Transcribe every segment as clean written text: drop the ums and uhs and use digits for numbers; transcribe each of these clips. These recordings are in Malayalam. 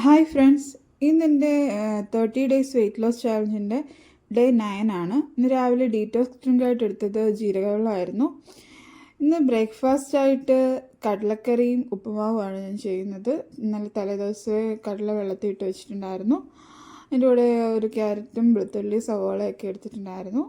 ഹായ് ഫ്രണ്ട്സ്, ഇന്നെൻ്റെ 30 ഡേയ്സ് വെയ്റ്റ് ലോസ് ചാലഞ്ചിൻ്റെ ഡേ 9 ആണ്. ഇന്ന് രാവിലെ ഡീറ്റോക്സ് ഡ്രിങ്കായിട്ട് എടുത്തത് ജീരകവെള്ളമായിരുന്നു. ഇന്ന് ബ്രേക്ക്ഫാസ്റ്റായിട്ട് കടലക്കറിയും ഉപ്പുമാവുമാണ് ഞാൻ ചെയ്യുന്നത്. ഇന്നലെ തലേദിവസമേ കടല വെള്ളത്തിൽ ഇട്ട് വെച്ചിട്ടുണ്ടായിരുന്നു. അതിൻ്റെ കൂടെ ഒരു ക്യാരറ്റും വെളുത്തുള്ളി സവോളയൊക്കെ എടുത്തിട്ടുണ്ടായിരുന്നു.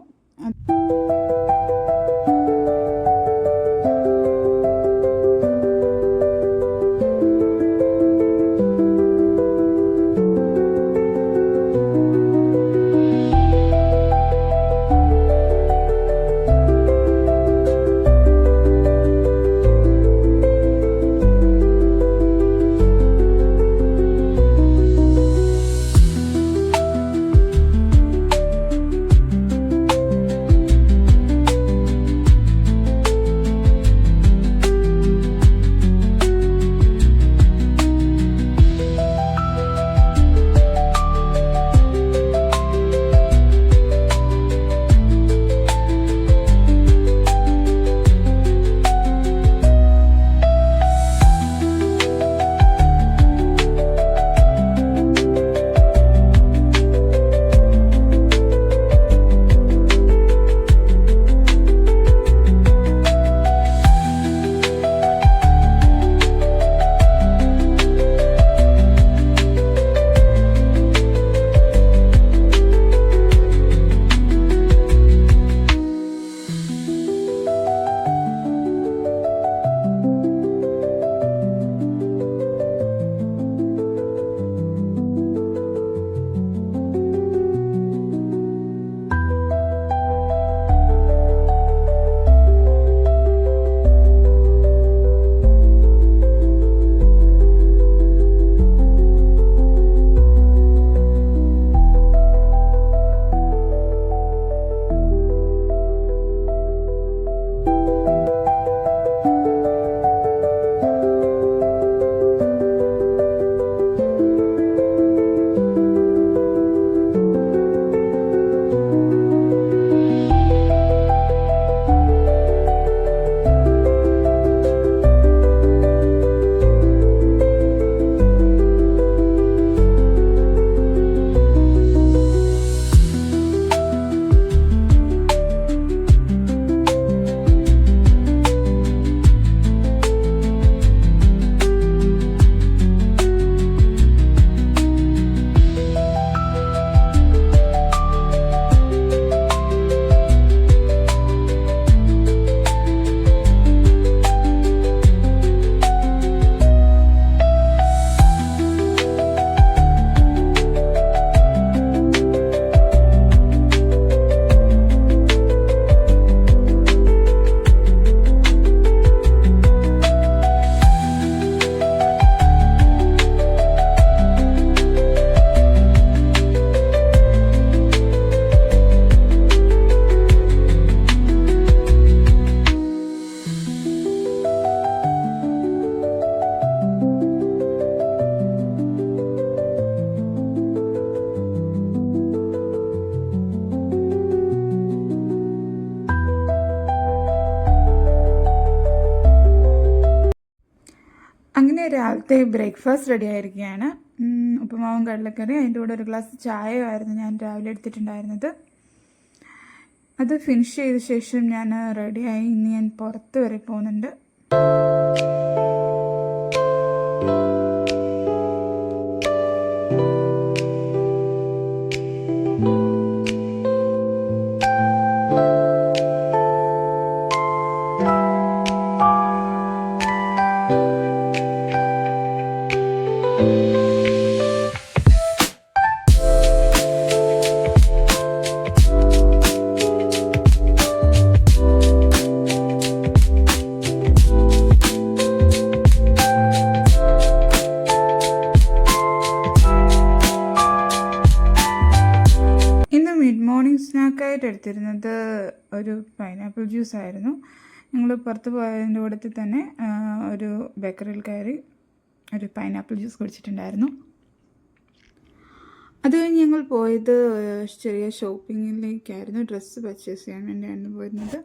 അങ്ങനെ രാവിലത്തെ ബ്രേക്ക്ഫാസ്റ്റ് റെഡി ആയിരിക്കുകയാണ്. ഉപ്പുമാവും കടലക്കറി, അതിൻ്റെ കൂടെ ഒരു ഗ്ലാസ് ചായയായിരുന്നു ഞാൻ രാവിലെ എടുത്തിട്ടുണ്ടായിരുന്നത്. അത് ഫിനിഷ് ചെയ്ത ശേഷം ഞാൻ റെഡിയായി. ഇനി ഞാൻ പുറത്ത് വരെ പോകുന്നുണ്ട്. സ്നാക്കായിട്ട് എടുത്തിരുന്നത് ഒരു പൈനാപ്പിൾ ജ്യൂസ് ആയിരുന്നു. ഞങ്ങൾ പുറത്ത് പോയതിൻ്റെ കൂട്ടത്തിൽ തന്നെ ഒരു ബേക്കറിയിൽ കയറി ഒരു പൈനാപ്പിൾ ജ്യൂസ് കുടിച്ചിട്ടുണ്ടായിരുന്നു. അത് കഴിഞ്ഞ് ഞങ്ങൾ പോയത് ചെറിയ ഷോപ്പിങ്ങിലേക്കായിരുന്നു. ഡ്രസ്സ് പർച്ചേസ് ചെയ്യാൻ വേണ്ടിയാണ് പോയിരുന്നത്.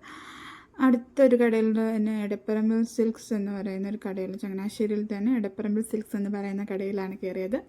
അടുത്തൊരു കടയിൽ തന്നെ എടപ്പറമ്പിൽ സിൽക്സ് എന്ന് പറയുന്ന ഒരു കടയിൽ, ചങ്ങനാശ്ശേരിയിൽ തന്നെ എടപ്പറമ്പിൽ സിൽക്സ് എന്ന് പറയുന്ന കടയിലാണ് കയറിയത്.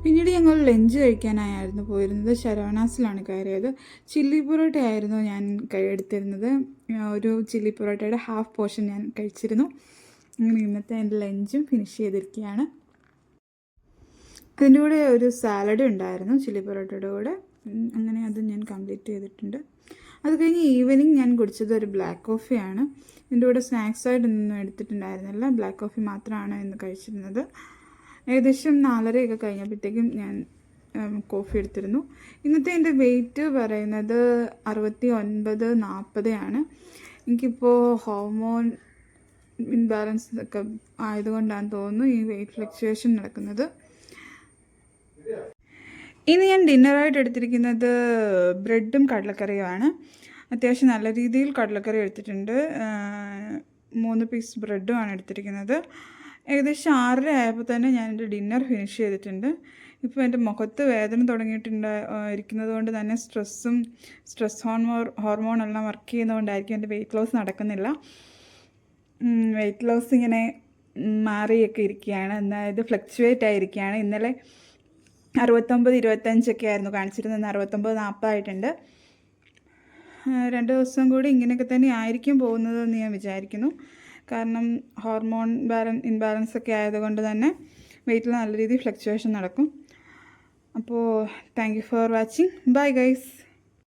പിന്നീട് ഞങ്ങൾ ലഞ്ച് കഴിക്കാനായിരുന്നു പോയിരുന്നത്. ശരവണാസിലാണ് കയറിയത്. ചില്ലി പൊറോട്ട ആയിരുന്നു ഞാൻ എടുത്തിരുന്നത്. ഒരു ചില്ലി പൊറോട്ടയുടെ ഹാഫ് പോർഷൻ ഞാൻ കഴിച്ചിരുന്നു. അങ്ങനെ ഇന്നത്തെ എൻ്റെ ലഞ്ചും ഫിനിഷ് ചെയ്തിരിക്കുകയാണ്. അതിൻ്റെ കൂടെ ഒരു സാലഡ് ഉണ്ടായിരുന്നു ചില്ലി പൊറോട്ടയുടെ കൂടെ. അങ്ങനെ അത് ഞാൻ കംപ്ലീറ്റ് ചെയ്തിട്ടുണ്ട്. അത് കഴിഞ്ഞ് ഈവനിങ് ഞാൻ കുടിച്ചത് ഒരു ബ്ലാക്ക് കോഫിയാണ്. ഇതിൻ്റെ കൂടെ സ്നാക്സായിട്ടൊന്നും എടുത്തിട്ടുണ്ടായിരുന്നില്ല. ബ്ലാക്ക് കോഫി മാത്രമാണ് ഇന്ന് കഴിച്ചിരുന്നത്. ഏകദേശം 4:30 കഴിഞ്ഞപ്പോഴത്തേക്കും ഞാൻ കോഫി എടുത്തിരുന്നു. ഇന്നത്തെ എൻ്റെ വെയിറ്റ് പറയുന്നത് 69-40 ആണ്. എനിക്കിപ്പോൾ ഹോർമോൺ ഇൻബാലൻസ് ഒക്കെ ആയതുകൊണ്ടാണെന്ന് തോന്നുന്നു ഈ വെയിറ്റ് ഫ്ലക്ച്വേഷൻ നടക്കുന്നത്. ഇനി ഞാൻ ഡിന്നറായിട്ട് എടുത്തിരിക്കുന്നത് ബ്രെഡും കടലക്കറിയുമാണ്. അത്യാവശ്യം നല്ല രീതിയിൽ കടലക്കറി എടുത്തിട്ടുണ്ട്. 3 പീസ് ബ്രെഡുമാണ് എടുത്തിരിക്കുന്നത്. ഏകദേശം 6:30 ആയപ്പോൾ തന്നെ ഞാൻ എൻ്റെ ഡിന്നർ ഫിനിഷ് ചെയ്തിട്ടുണ്ട്. ഇപ്പോൾ എൻ്റെ മുഖത്ത് വേദന ഇരിക്കുന്നത് കൊണ്ട് തന്നെ സ്ട്രെസ് ഹോർമോണെല്ലാം വർക്ക് ചെയ്യുന്നതുകൊണ്ടായിരിക്കും എൻ്റെ വെയിറ്റ് ലോസ് നടക്കുന്നില്ല. വെയിറ്റ് ലോസ് ഇങ്ങനെ മാറിയൊക്കെ ഇരിക്കുകയാണ്, അതായത് ഫ്ലക്ച്വേറ്റ് ആയിരിക്കുകയാണ്. ഇന്നലെ 69-25 ആയിരുന്നു കാണിച്ചിരുന്നത്. 69-40 ആയിട്ടുണ്ട്. 2 ദിവസം കൂടി ഇങ്ങനെയൊക്കെ തന്നെ ആയിരിക്കും പോകുന്നതെന്ന് ഞാൻ വിചാരിക്കുന്നു. കാരണം ഹോർമോൺ ഇൻബാലൻസ് ഒക്കെ ആയതുകൊണ്ട് തന്നെ വെയിറ്റിൽ നല്ല രീതിയിൽ ഫ്ലക്ച്വേഷൻ നടക്കും. അപ്പോൾ thank you for watching. Bye guys.